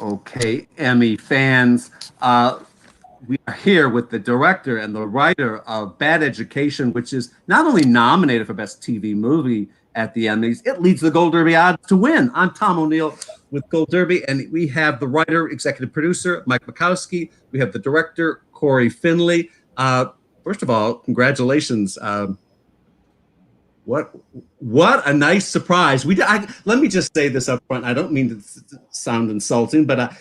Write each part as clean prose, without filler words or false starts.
Okay, Emmy fans, we are here with the director and the writer of Bad Education, which is not only nominated for Best TV Movie at the Emmys, it leads the Gold Derby odds to win. I'm Tom O'Neill with Gold Derby, and we have the writer, executive producer, Mike Makowski. We have the director, Cory Finley. First of all, congratulations. What a nice surprise! Let me just say this up front. I don't mean to sound insulting, but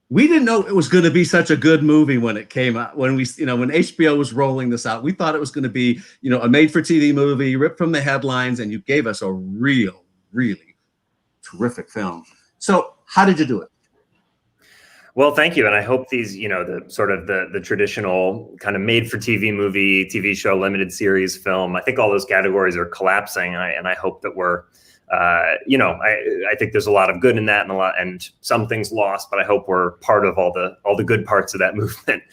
we didn't know it was going to be such a good movie when it came out. When HBO was rolling this out, we thought it was going to be a made-for-TV movie, ripped from the headlines, and you gave us a really terrific film. So, how did you do it? Well, thank you. And I hope these, the sort of the traditional kind of made for TV movie, TV show, limited series film, I think all those categories are collapsing. And I hope that we're, I think there's a lot of good in that and some things lost, but I hope we're part of all the good parts of that movement.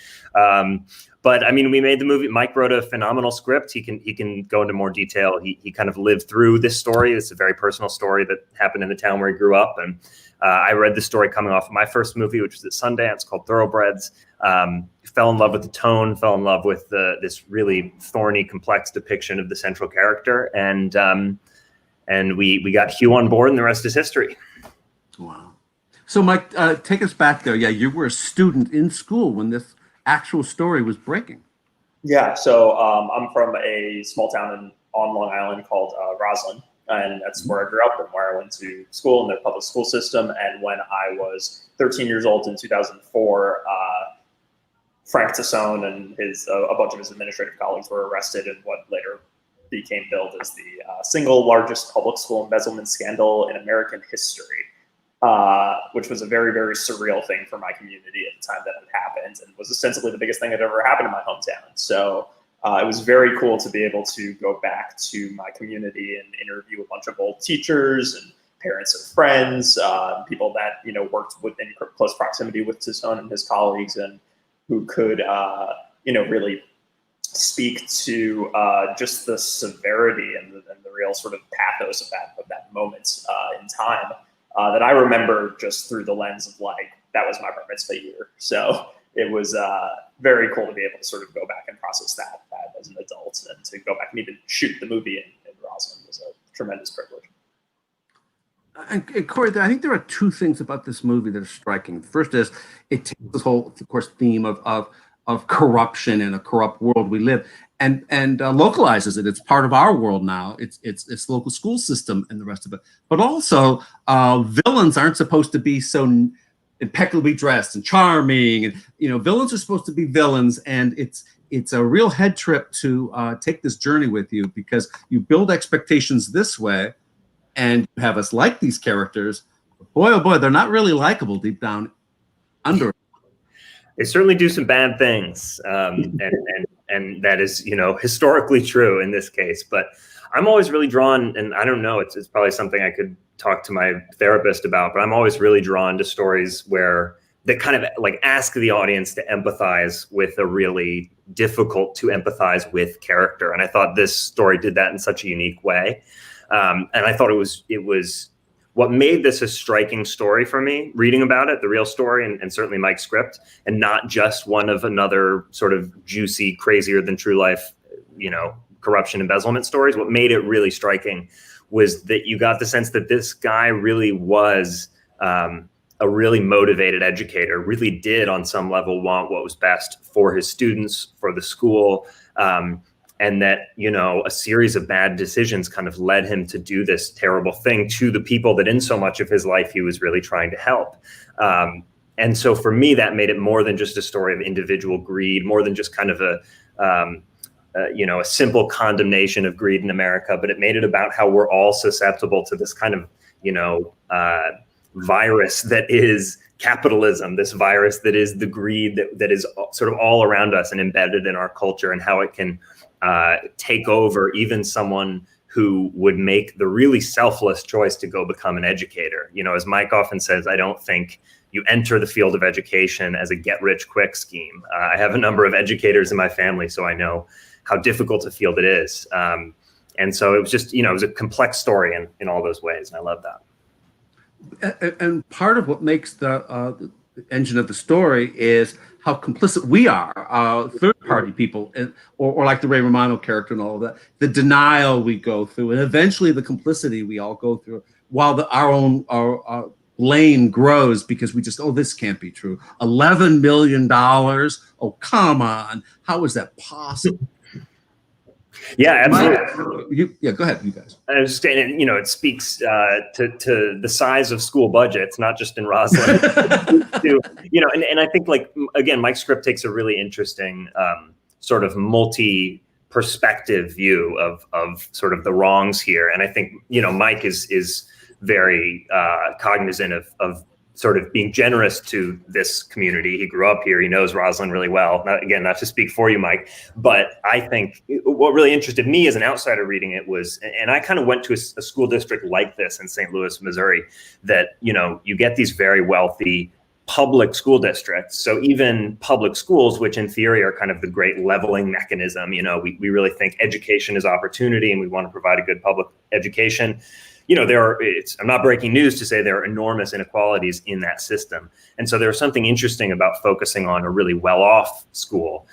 But I mean, we made the movie. Mike wrote a phenomenal script. He can go into more detail. He kind of lived through this story. It's a very personal story that happened in the town where he grew up. And I read the story coming off of my first movie, which was at Sundance, called Thoroughbreds. Fell in love with the tone, fell in love with this really thorny, complex depiction of the central character. And we got Hugh on board, and the rest is history. Wow. So Mike, take us back there. Yeah, you were a student in school when this actual story was breaking. Yeah, so I'm from a small town on Long Island called Roslyn, and that's where I grew up and where I went to school in their public school system. And when I was 13 years old in 2004, Frank Tassone and a bunch of his administrative colleagues were arrested in what later became billed as the single largest public school embezzlement scandal in American history. Which was a very, very surreal thing for my community at the time that it happened, and was ostensibly the biggest thing that ever happened in my hometown. So it was very cool to be able to go back to my community and interview a bunch of old teachers and parents and friends, people that worked in close proximity with Tassone and his colleagues, and who could really speak to just the severity and the real sort of pathos of that moment in time. That I remember just through the lens of that was my bar mitzvah year. So it was very cool to be able to sort of go back and process that as an adult, and to go back and even shoot the movie in Roslyn was a tremendous privilege. And Cory, I think there are two things about this movie that are striking. First is it takes this whole, of course, theme of corruption in a corrupt world we live, and localizes it. It's part of our world now. It's local school system and the rest of it. But also, villains aren't supposed to be so impeccably dressed and charming. And villains are supposed to be villains. And it's a real head trip to take this journey with you, because you build expectations this way, and you have us like these characters. Boy, oh boy, they're not really likable deep down under. They certainly do some bad things, and that is, historically true in this case. But I'm always really drawn, and I don't know, it's probably something I could talk to my therapist about, but I'm always really drawn to stories that kind of ask the audience to empathize with a really difficult to empathize with character. And I thought this story did that in such a unique way. And I thought it was what made this a striking story for me, reading about it, the real story, and certainly Mike's script, and not just one of another sort of juicy, crazier than true life, corruption, embezzlement stories. What made it really striking was that you got the sense that this guy really was a really motivated educator, really did on some level want what was best for his students, for the school, and that, a series of bad decisions kind of led him to do this terrible thing to the people that in so much of his life he was really trying to help. And so for me, that made it more than just a story of individual greed, more than just kind of a simple condemnation of greed in America, but it made it about how we're all susceptible to this kind of, virus that is capitalism, this virus that is the greed that is sort of all around us and embedded in our culture, and how it can take over even someone who would make the really selfless choice to go become an educator. As Mike often says, I don't think you enter the field of education as a get-rich-quick scheme. I have a number of educators in my family, so I know how difficult a field it is. And so it was just, it was a complex story in all those ways, and I love that. And part of what makes the engine of the story is how complicit we are, third-party people, or like the Ray Romano character and all of that, the denial we go through, and eventually the complicity we all go through, while our own blame grows because we just, oh, this can't be true. $11 million? Oh, come on. How is that possible? Yeah, absolutely. Yeah, go ahead, you guys. I was just saying, it speaks to the size of school budgets, not just in Roslyn. And I think, like, again, Mike's script takes a really interesting sort of multi-perspective view of sort of the wrongs here. And I think, Mike is very cognizant of sort of being generous to this community. He grew up here. He knows Roslyn really well. Not to speak for you, Mike, but I think what really interested me as an outsider reading it was, and I kind of went to a school district like this in St. Louis, Missouri, that, you get these very wealthy public school districts. So even public schools, which in theory are kind of the great leveling mechanism, we really think education is opportunity and we want to provide a good public education. I'm not breaking news to say there are enormous inequalities in that system. And so there was something interesting about focusing on a really well-off school,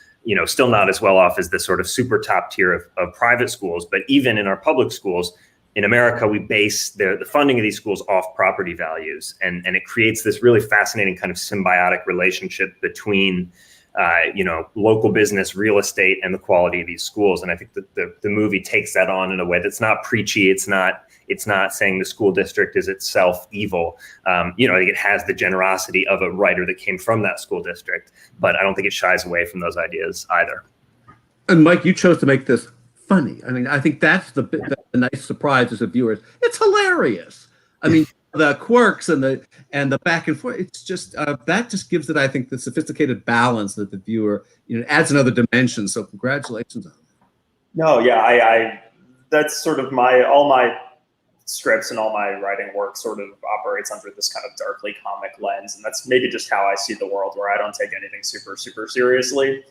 still not as well off as the sort of super top tier of private schools, but even in our public schools in America, we base the funding of these schools off property values. And it creates this really fascinating kind of symbiotic relationship between local business, real estate, and the quality of these schools. And I think that the movie takes that on in a way that's not preachy. It's not saying the school district is itself evil. I think it has the generosity of a writer that came from that school district, but I don't think it shies away from those ideas either. And Mike, you chose to make this funny. I mean, I think that's the nice surprise as a viewer. It's hilarious. I mean, the quirks and the back and forth. It's just that just gives it, I think, the sophisticated balance that the viewer, adds another dimension. So congratulations on that. No, yeah, I that's sort of all my scripts and all my writing work sort of operates under this kind of darkly comic lens, and that's maybe just how I see the world, where I don't take anything super seriously,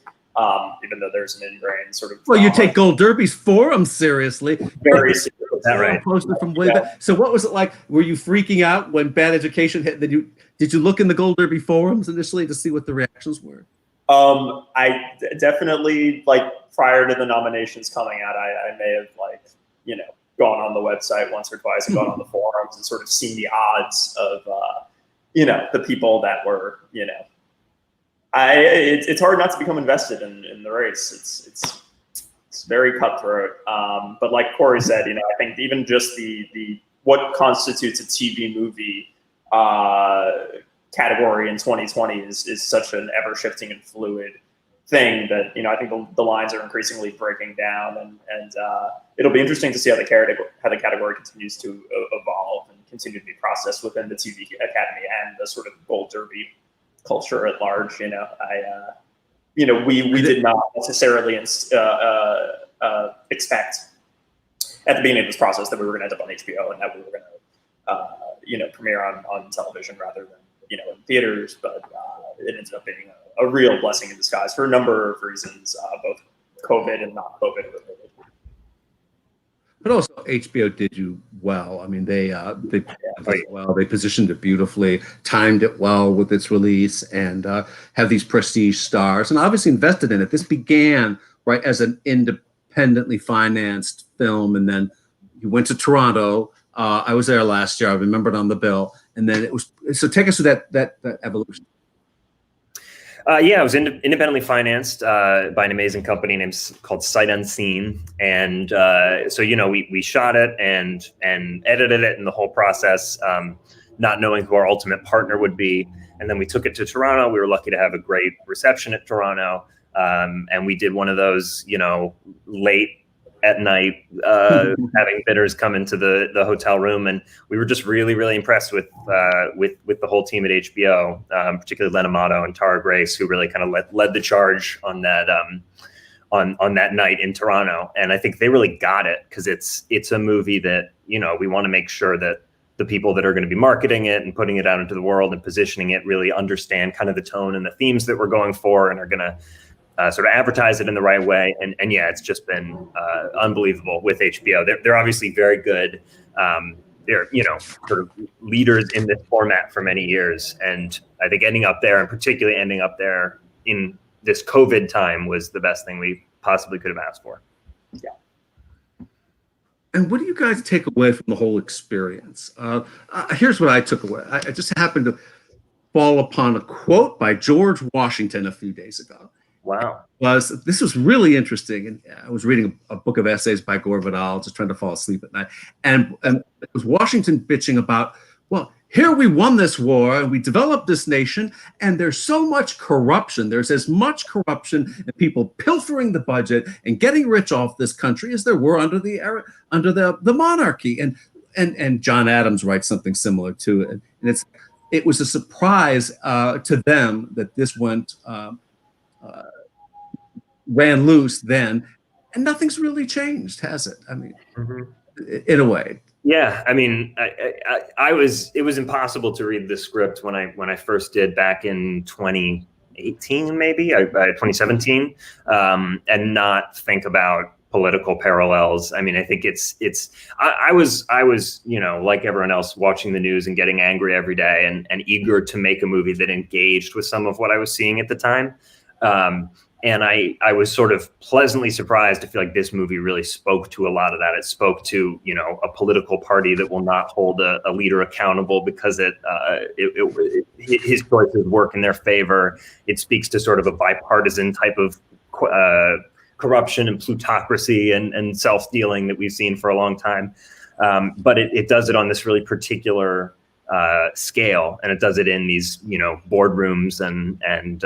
even though there's an ingrained sort of. Well, you take Gold Derby's forum seriously. Very seriously. Right. From way back. So what was it like? Were you freaking out when Bad Education hit? Did you look in the Gold Derby forums initially to see what the reactions were? I definitely, like, prior to the nominations coming out, I may have, like, gone on the website once or twice and gone on the forums and sort of seen the odds of, the people that were, it's hard not to become invested in the race. It's very cutthroat. But like Cory said, I think even just the what constitutes a TV movie category in 2020 is such an ever shifting and fluid thing that, I think the lines are increasingly breaking down, and it'll be interesting to see how the category continues to evolve and continue to be processed within the TV Academy and the sort of Gold Derby culture at large. We did not necessarily expect at the beginning of this process that we were going to end up on HBO and that we were going to premiere on television rather than in theaters, but it ended up being a real blessing in disguise for a number of reasons, both COVID and not COVID related. But also HBO did you well. I mean, they well. They positioned it beautifully, timed it well with its release, and have these prestige stars, and obviously invested in it. This began right as an independently financed film, and then you went to Toronto. I was there last year. I remembered on the bill, and then it was. So take us through that evolution. It was independently financed by an amazing company called Sight Unseen, and so we shot it and edited it, and the whole process, not knowing who our ultimate partner would be, and then we took it to Toronto. We were lucky to have a great reception at Toronto, and we did one of those late at night having bidders come into the hotel room, and we were just really, really impressed with the whole team at HBO, particularly Len Amato and Tara Grace, who really kind of led the charge on that on that night in Toronto. And I think they really got it, because it's a movie that we want to make sure that the people that are going to be marketing it and putting it out into the world and positioning it really understand kind of the tone and the themes that we're going for, and are going to sort of advertise it in the right way. And yeah, it's just been unbelievable with HBO. They're obviously very good they're, you know, sort of leaders in this format for many years. And I think ending up there, and particularly ending up there in this COVID time, was the best thing we possibly could have asked for. Yeah. And what do you guys take away from the whole experience? Here's what I took away. I just happened to fall upon a quote by George Washington a few days ago. Wow. This was really interesting. And I was reading a book of essays by Gore Vidal, just trying to fall asleep at night. And it was Washington bitching about, well, here we won this war and we developed this nation, and there's so much corruption. There's as much corruption and people pilfering the budget and getting rich off this country as there were under the monarchy. And John Adams writes something similar to it. And it was a surprise to them that this ran loose then, and nothing's really changed, has it? I mean, in a way. Yeah, I mean, it was impossible to read the script when I first did back in 2018, maybe 2017, and not think about political parallels. I mean, I think I was, you know, like everyone else, watching the news and getting angry every day and eager to make a movie that engaged with some of what I was seeing at the time. And I was sort of pleasantly surprised to feel like this movie really spoke to a lot of that. It spoke to, you know, a political party that will not hold a leader accountable because his choices work in their favor. It speaks to sort of a bipartisan type of corruption and plutocracy and self-dealing that we've seen for a long time. But it does it on this really particular scale, and it does it in these, you know, boardrooms and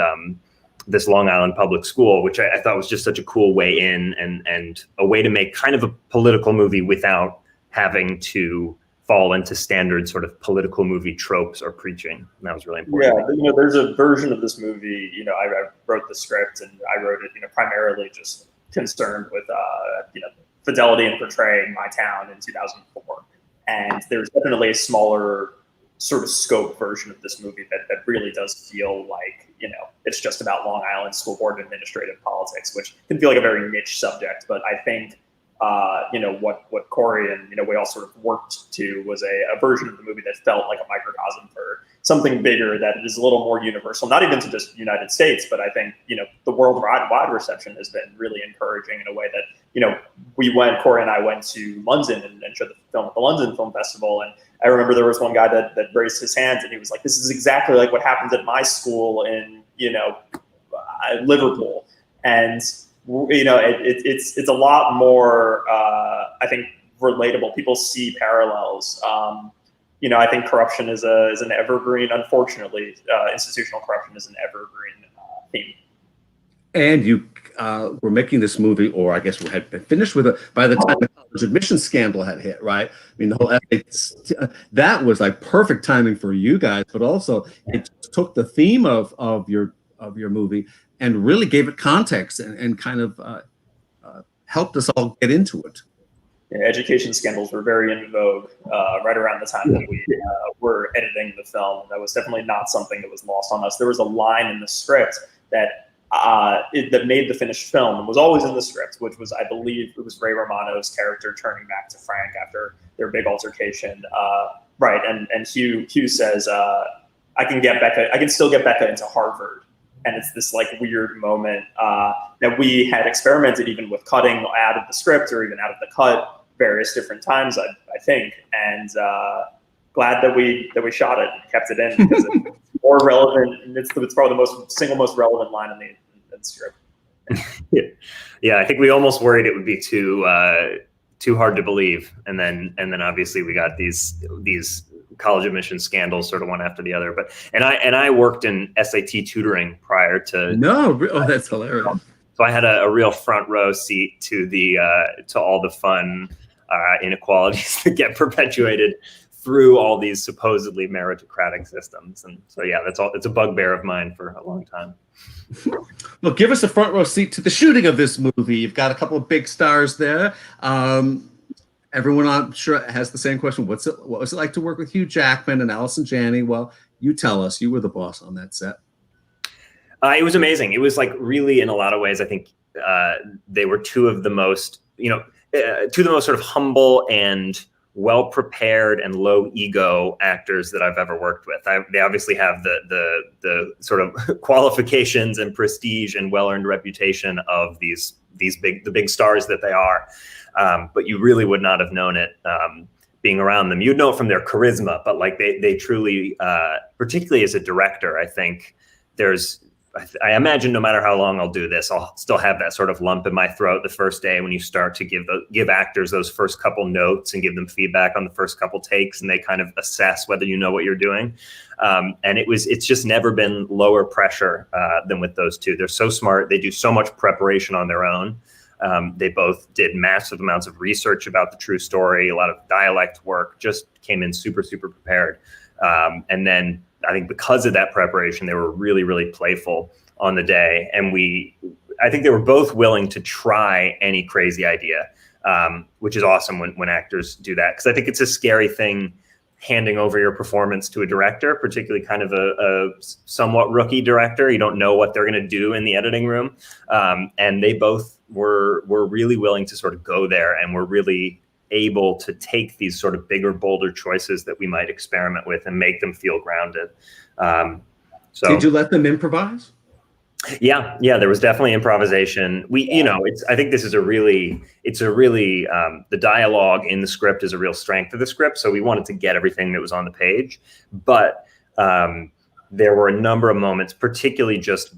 this Long Island public school, which I thought was just such a cool way in and a way to make kind of a political movie without having to fall into standard sort of political movie tropes or preaching. And that was really important. Yeah, you know, there's a version of this movie, you know, I wrote the script and I wrote it, you know, primarily just concerned with, you know, fidelity in portraying my town in 2004. And there's definitely a smaller sort of scope version of this movie that really does feel like, you know, it's just about Long Island school board administrative politics, which can feel like a very niche subject. But I think, you know, what Cory and, you know, we all sort of worked to was a version of the movie that felt like a microcosm for something bigger that is a little more universal, not even to just the United States, but I think, you know, the worldwide reception has been really encouraging in a way that, you know, Cory and I went to London and showed the film at the London Film Festival. And I remember there was one guy that raised his hands and he was like, this is exactly like what happened at my school in, you know, Liverpool. And, you know, it's a lot more, I think, relatable. People see parallels. You know, I think corruption is an evergreen, unfortunately, institutional corruption is an evergreen theme. And you were making this movie, or I guess we had been finished with it by the time the college admission scandal had hit, right? I mean, the whole that was like perfect timing for you guys, but also it took the theme of your movie and really gave it context and kind of helped us all get into it. Yeah, education scandals were very in vogue right around the time that we were editing the film. That was definitely not something that was lost on us. There was a line in the script that that made the finished film and was always in the script, which was, I believe, it was Ray Romano's character turning back to Frank after their big altercation. Right, and Hugh says, I can still get Becca into Harvard. And it's this like weird moment that we had experimented even with cutting out of the script or even out of the cut various different times, I think. And glad that we shot it and kept it in because it's more relevant. And it's probably the single most relevant line in the script. Yeah, I think we almost worried it would be too hard to believe. And then obviously we got these college admission scandals sort of one after the other. But I worked in SAT tutoring prior to. Oh, that's hilarious. So I had a real front row seat to all the fun inequalities that get perpetuated through all these supposedly meritocratic systems. And so, yeah, it's a bugbear of mine for a long time. Well, give us a front row seat to the shooting of this movie. You've got a couple of big stars there. Everyone, I'm sure, has the same question. What was it like to work with Hugh Jackman and Allison Janney? Well, you tell us. You were the boss on that set. It was amazing. It was like really, in a lot of ways, I think they were two of the most sort of humble and well prepared and low ego actors that I've ever worked with. They obviously have the sort of qualifications and prestige and well earned reputation of the big stars that they are, but you really would not have known it being around them. You'd know it from their charisma, but like they truly, particularly as a director, I think I imagine no matter how long I'll do this, I'll still have that sort of lump in my throat the first day when you start to give actors those first couple notes and give them feedback on the first couple takes, and they kind of assess whether you know what you're doing. And it's just never been lower pressure than with those two. They're so smart. They do so much preparation on their own. They both did massive amounts of research about the true story, a lot of dialect work, just came in super, super prepared. And then I think because of that preparation, they were really, really playful on the day. And I think they were both willing to try any crazy idea, which is awesome when actors do that. Because I think it's a scary thing handing over your performance to a director, particularly kind of a somewhat rookie director. You don't know what they're going to do in the editing room. And they both were really willing to sort of go there, and were really able to take these sort of bigger, bolder choices that we might experiment with and make them feel grounded. So did you let them improvise? Yeah, there was definitely improvisation. I think this is the dialogue in the script is a real strength of the script. So we wanted to get everything that was on the page, but there were a number of moments, particularly just,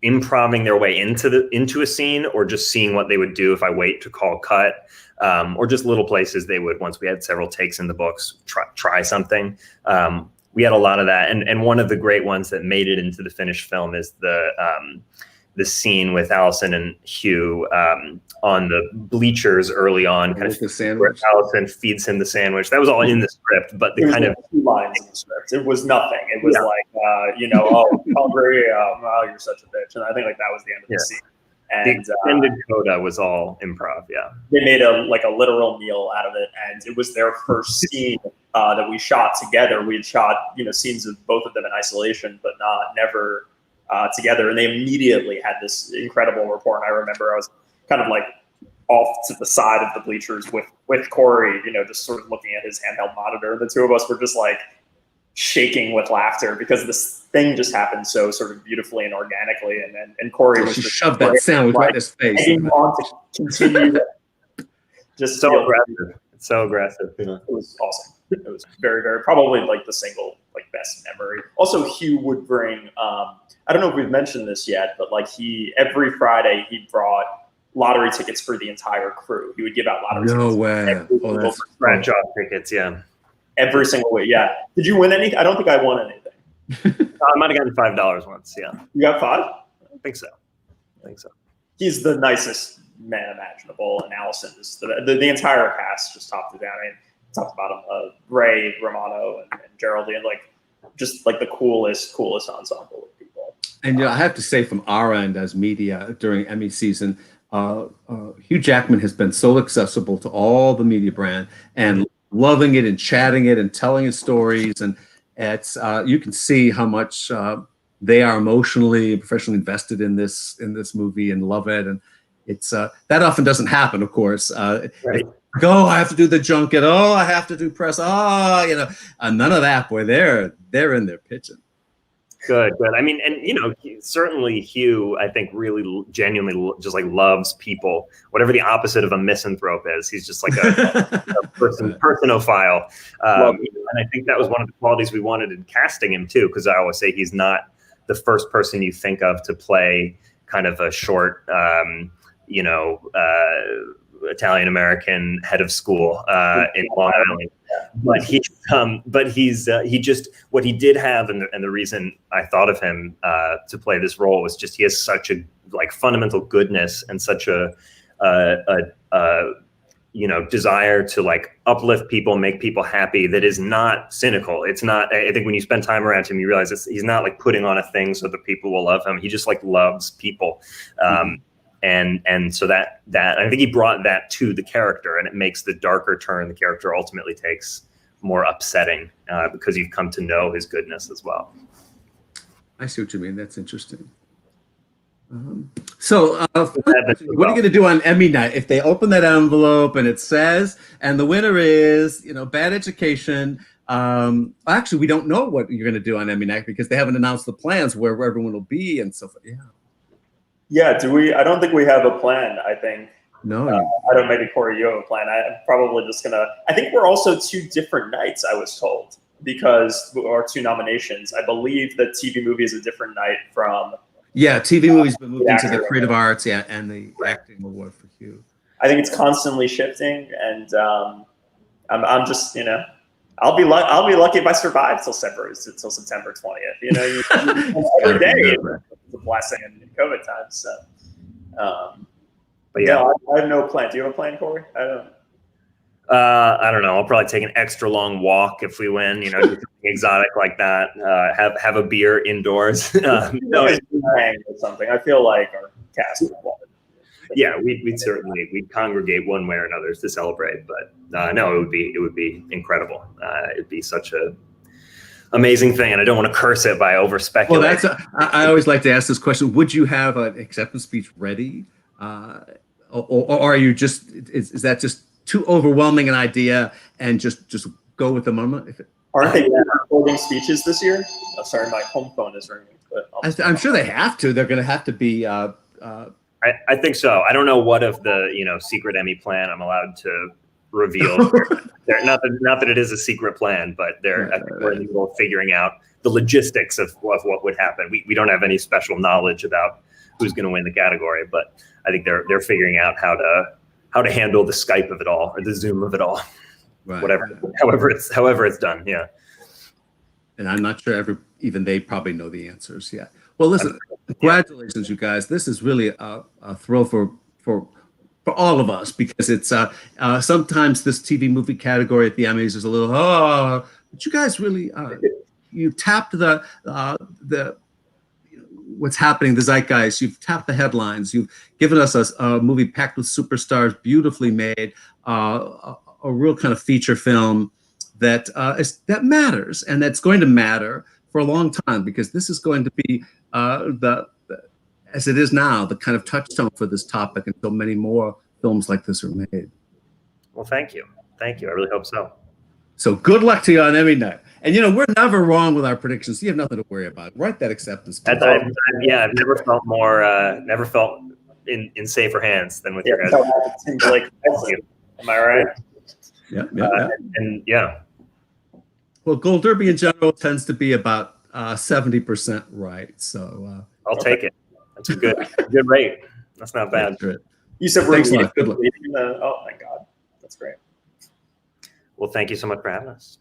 improving their way into a scene, or just seeing what they would do if I wait to call cut, or just little places they would, once we had several takes in the books, try something. We had a lot of that, and one of the great ones that made it into the finished film is the scene with Allison and Hugh on the bleachers early on, kind of the sandwich. where Allison feeds him the sandwich. That was all in the script, but the kind of 2 lines in the script. It was nothing. It was oh, hungry. Oh, you're such a bitch. And I think like that was the end of the scene. And the extended coda was all improv. Yeah, they made a literal meal out of it, and it was their first scene that we shot together. We had shot scenes of both of them in isolation, but never together. And they immediately had this incredible rapport. And I remember I was kind of like off to the side of the bleachers with Cory, just sort of looking at his handheld monitor. And the two of us were just like shaking with laughter because this thing just happened so sort of beautifully and organically. And Cory was just shoved that sandwich right in his face. I didn't want to continue. Just so aggressive. It's so aggressive. It was awesome. It was very, very, probably like the single best memory. Also, Hugh would bring, I don't know if we've mentioned this yet, but every Friday he brought lottery tickets for the entire crew. He would give out lottery tickets. No way. Scratch off tickets, yeah. Every single week, yeah. Did you win anything? I don't think I won anything. I might have gotten $5 once, yeah. You got 5? I think so. He's the nicest man imaginable, and Allison is the entire cast, just top to down. I mean, top to bottom, Ray, Romano, and Geraldine, just the coolest ensemble of people. And I have to say, from our end as media during Emmy season, Hugh Jackman has been so accessible to all the media brand and loving it and chatting it and telling his stories, and it's you can see how much they are emotionally and professionally invested in this movie and love it. And it's that often doesn't happen, of course. Right. I have to do the junket. Oh, I have to do press. None of that. Boy, they're in there pitching. Good. I mean, and certainly Hugh, I think, really genuinely just loves people. Whatever the opposite of a misanthrope is, he's just like a personophile. And I think that was one of the qualities we wanted in casting him too, because I always say he's not the first person you think of to play kind of a short, Italian American head of school in Long Island. But he just what he did have, and the reason I thought of him to play this role was just he has such a fundamental goodness and such a desire to uplift people, make people happy, that is not cynical. It's not. I think when you spend time around him, you realize he's not putting on a thing so that people will love him. He just loves people. And so that I think he brought that to the character, and it makes the darker turn the character ultimately takes more upsetting because you've come to know his goodness as well. I see what you mean. That's interesting. So, what are you going to do on Emmy night if they open that envelope and it says, and the winner is, Bad Education? Actually, we don't know what you're going to do on Emmy night because they haven't announced the plans where everyone will be and so forth. Yeah. Yeah. Do we? I don't think we have a plan. I think. No. I don't. Maybe Cory, you have a plan. I'm probably just gonna. I think we're also 2 different nights. I was told because our 2 nominations. I believe the TV movie is a different night from. Yeah, TV movies been moved into the creative arts, and the acting award for Hugh. I think it's constantly shifting, and I'm just I'll be lucky if I survive till September 20th. Every day is a blessing in COVID times. So, but yeah, I have no plan. Do you have a plan, Cory? I don't know. I'll probably take an extra long walk if we win. Do something exotic like that. Have a beer indoors. No, it's something. I feel like our cast would want it. Yeah, we'd congregate one way or another to celebrate. But no, it would be incredible. It'd be such a amazing thing, and I don't want to curse it by over speculating. Well, I always like to ask this question: would you have an acceptance speech ready, or are you just is that just too overwhelming an idea and just go with the moment? Aren't they holding speeches this year? Oh, sorry, my home phone is ringing. But I'm sure they have to. They're going to have to be. I think so. I don't know what of the secret Emmy plan I'm allowed to reveal. not that it is a secret plan, but we're in the middle of figuring out the logistics of what would happen. We don't have any special knowledge about who's going to win the category, but I think they're figuring out how to handle the Skype of it all or the Zoom of it all, right. however it's done. Yeah. And I'm not sure even they probably know the answers yet. Well, listen, congratulations, you guys. This is really a thrill for all of us because it's sometimes this TV movie category at the Emmys is a little but you guys really you tapped the what's happening, the zeitgeist. You've tapped the headlines. You've given us a movie packed with superstars, beautifully made, a real kind of feature film that matters, and that's going to matter for a long time because this is going to be as it is now, the kind of touchstone for this topic, and so many more films like this are made. Well, thank you. I really hope so. So good luck to you on Emmy night. And we're never wrong with our predictions. You have nothing to worry about. Write that acceptance. I've never felt more, never felt in safer hands than with your guys. Am I right? Yeah. And yeah. Well, Gold Derby in general tends to be about 70% right. So I'll take it. That's a good rate. That's not bad. You said thanks a lot. Good luck. Oh my God, that's great. Well, thank you so much for having us.